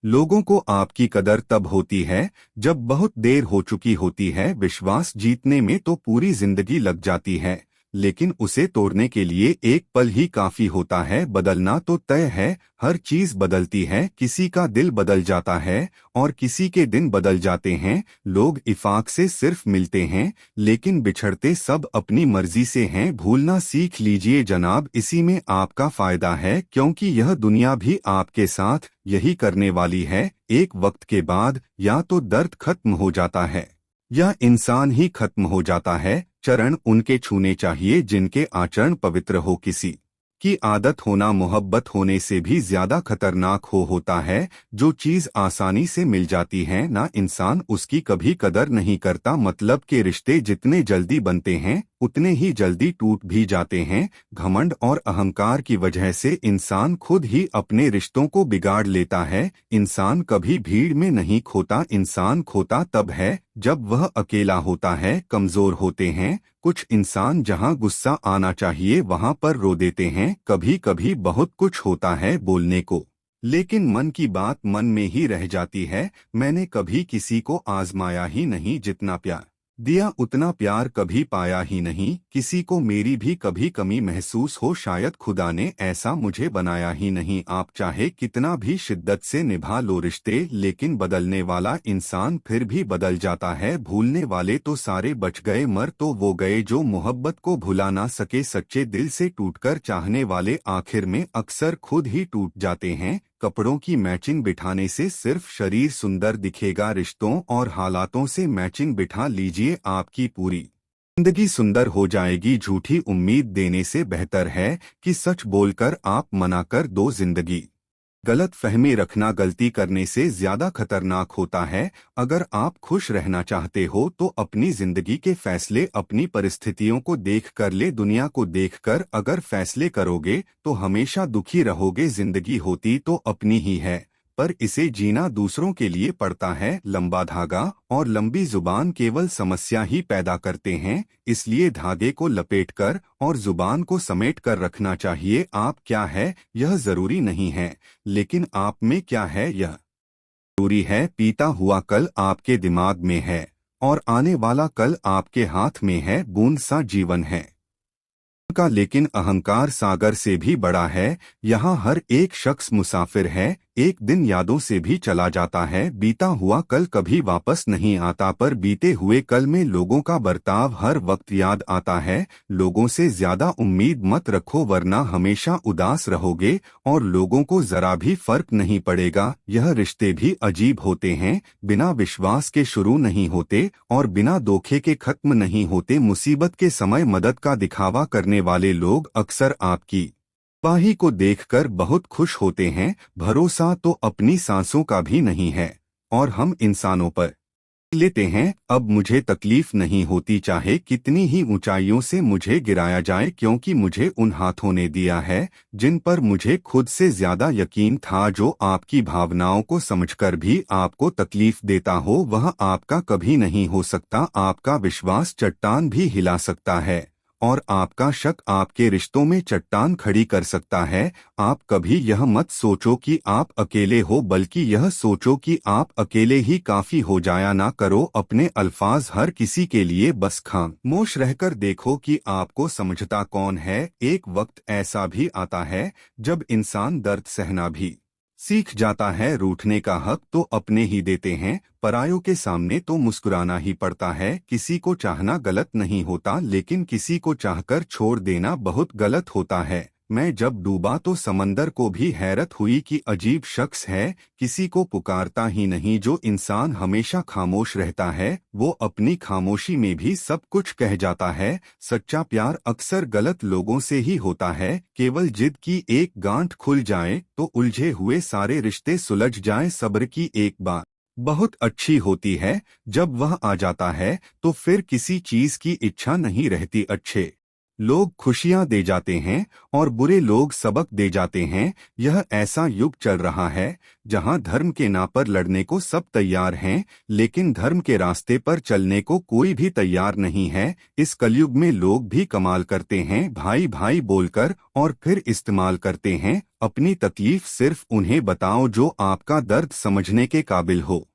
लोगों को आपकी कदर तब होती है जब बहुत देर हो चुकी होती है। विश्वास जीतने में तो पूरी जिंदगी लग जाती है, लेकिन उसे तोड़ने के लिए एक पल ही काफी होता है। बदलना तो तय है, हर चीज बदलती है, किसी का दिल बदल जाता है और किसी के दिन बदल जाते हैं। लोग इफाक से सिर्फ मिलते हैं, लेकिन बिछड़ते सब अपनी मर्जी से हैं। भूलना सीख लीजिए जनाब, इसी में आपका फायदा है, क्योंकि यह दुनिया भी आपके साथ यही करने वाली है। एक वक्त के बाद या तो दर्द खत्म हो जाता है या इंसान ही खत्म हो जाता है। चरण उनके छूने चाहिए जिनके आचरण पवित्र हो। किसी की आदत होना मोहब्बत होने से भी ज्यादा खतरनाक होता है। जो चीज आसानी से मिल जाती है ना, इंसान उसकी कभी कदर नहीं करता। मतलब के रिश्ते जितने जल्दी बनते हैं उतने ही जल्दी टूट भी जाते हैं। घमंड और अहंकार की वजह से इंसान खुद ही अपने रिश्तों को बिगाड़ लेता है। इंसान कभी भीड़ में नहीं खोता, इंसान खोता तब है जब वह अकेला होता है। कमजोर होते हैं कुछ इंसान, जहां गुस्सा आना चाहिए वहां पर रो देते हैं। कभी कभी बहुत कुछ होता है बोलने को, लेकिन मन की बात मन में ही रह जाती है। मैंने कभी किसी को आजमाया ही नहीं, जितना प्यार दिया उतना प्यार कभी पाया ही नहीं। किसी को मेरी भी कभी कमी महसूस हो, शायद खुदा ने ऐसा मुझे बनाया ही नहीं। आप चाहे कितना भी शिद्दत से निभा लो रिश्ते, लेकिन बदलने वाला इंसान फिर भी बदल जाता है। भूलने वाले तो सारे बच गए, मर तो वो गए जो मोहब्बत को भुला ना सके। सच्चे दिल से टूटकर चाहने वाले आखिर में अक्सर खुद ही टूट जाते हैं। कपड़ों की मैचिंग बिठाने से सिर्फ शरीर सुंदर दिखेगा, रिश्तों और हालातों से मैचिंग बिठा लीजिए, आपकी पूरी जिंदगी सुंदर हो जाएगी। झूठी उम्मीद देने से बेहतर है कि सच बोलकर आप मना कर दो जिंदगी। गलत फहमी रखना गलती करने से ज्यादा खतरनाक होता है। अगर आप खुश रहना चाहते हो तो अपनी जिंदगी के फैसले अपनी परिस्थितियों को देख कर ले, दुनिया को देखकर अगर फैसले करोगे तो हमेशा दुखी रहोगे। जिंदगी होती तो अपनी ही है, पर इसे जीना दूसरों के लिए पड़ता है। लंबा धागा और लंबी जुबान केवल समस्या ही पैदा करते हैं, इसलिए धागे को लपेटकर और जुबान को समेट कर रखना चाहिए। आप क्या है यह जरूरी नहीं है, लेकिन आप में क्या है यह जरूरी है। पीता हुआ कल आपके दिमाग में है और आने वाला कल आपके हाथ में है। बूंद सा जीवन है का, लेकिन अहंकार सागर से भी बड़ा है। यहाँ हर एक शख्स मुसाफिर है, एक दिन यादों से भी चला जाता है। बीता हुआ कल कभी वापस नहीं आता, पर बीते हुए कल में लोगों का बर्ताव हर वक्त याद आता है। लोगों से ज्यादा उम्मीद मत रखो, वरना हमेशा उदास रहोगे और लोगों को जरा भी फर्क नहीं पड़ेगा। यह रिश्ते भी अजीब होते हैं, बिना विश्वास के शुरू नहीं होते और बिना धोखे के खत्म नहीं होते। मुसीबत के समय मदद का दिखावा करने वाले लोग अक्सर आपकी बाही को देखकर बहुत खुश होते हैं। भरोसा तो अपनी सांसों का भी नहीं है और हम इंसानों पर लेते हैं। अब मुझे तकलीफ नहीं होती चाहे कितनी ही ऊंचाइयों से मुझे गिराया जाए, क्योंकि मुझे उन हाथों ने दिया है जिन पर मुझे खुद से ज्यादा यकीन था। जो आपकी भावनाओं को समझकर भी आपको तकलीफ देता हो वह आपका कभी नहीं हो सकता। आपका विश्वास चट्टान भी हिला सकता है और आपका शक आपके रिश्तों में चट्टान खड़ी कर सकता है। आप कभी यह मत सोचो कि आप अकेले हो, बल्कि यह सोचो कि आप अकेले ही काफी हो जाया ना करो अपने अल्फाज हर किसी के लिए, बस खामोश रहकर देखो कि आपको समझता कौन है। एक वक्त ऐसा भी आता है जब इंसान दर्द सहना भी सीख जाता है। रूठने का हक तो अपने ही देते हैं, परायों के सामने तो मुस्कुराना ही पड़ता है। किसी को चाहना गलत नहीं होता, लेकिन किसी को चाहकर छोड़ देना बहुत गलत होता है। मैं जब डूबा तो समंदर को भी हैरत हुई कि अजीब शख्स है, किसी को पुकारता ही नहीं। जो इंसान हमेशा खामोश रहता है वो अपनी खामोशी में भी सब कुछ कह जाता है। सच्चा प्यार अक्सर गलत लोगों से ही होता है। केवल जिद की एक गांठ खुल जाए तो उलझे हुए सारे रिश्ते सुलझ जाएं। सब्र की एक बात बहुत अच्छी होती है, जब वह आ जाता है तो फिर किसी चीज की इच्छा नहीं रहती। अच्छे लोग खुशियां दे जाते हैं और बुरे लोग सबक दे जाते हैं। यह ऐसा युग चल रहा है जहां धर्म के नाम पर लड़ने को सब तैयार हैं, लेकिन धर्म के रास्ते पर चलने को कोई भी तैयार नहीं है। इस कलयुग में लोग भी कमाल करते हैं, भाई भाई बोलकर, और फिर इस्तेमाल करते हैं। अपनी तकलीफ सिर्फ उन्हें बताओ जो आपका दर्द समझने के काबिल हो।